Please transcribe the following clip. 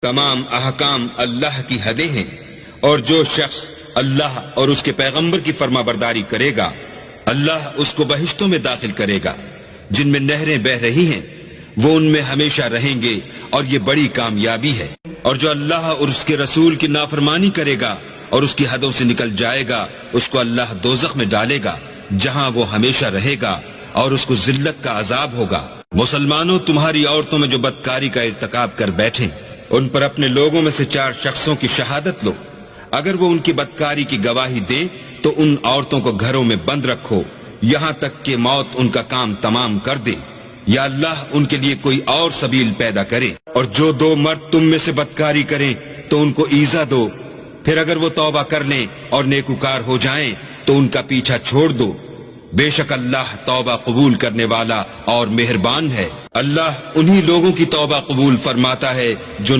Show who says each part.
Speaker 1: تمام احکام اللہ کی حدیں ہیں، اور جو شخص اللہ اور اس کے پیغمبر کی فرما برداری کرے گا اللہ اس کو بہشتوں میں داخل کرے گا جن میں نہریں بہ رہی ہیں، وہ ان میں ہمیشہ رہیں گے، اور یہ بڑی کامیابی ہے۔ اور جو اللہ اور اس کے رسول کی نافرمانی کرے گا اور اس کی حدوں سے نکل جائے گا، اس کو اللہ دوزخ میں ڈالے گا جہاں وہ ہمیشہ رہے گا، اور اس کو ذلت کا عذاب ہوگا۔ مسلمانوں، تمہاری عورتوں میں جو بدکاری کا ارتکاب کر بیٹھیں ان پر اپنے لوگوں میں سے 4 شخصوں کی شہادت لو۔ اگر وہ ان کی بدکاری کی گواہی دیں تو ان عورتوں کو گھروں میں بند رکھو یہاں تک کہ موت ان کا کام تمام کر دے، یا اللہ ان کے لیے کوئی اور سبیل پیدا کرے۔ اور جو 2 مرد تم میں سے بدکاری کریں تو ان کو ایذا دو، پھر اگر وہ توبہ کر لیں اور نیکوکار ہو جائیں تو ان کا پیچھا چھوڑ دو، بے شک اللہ توبہ قبول کرنے والا اور مہربان ہے۔ اللہ انہی لوگوں کی توبہ قبول فرماتا ہے جو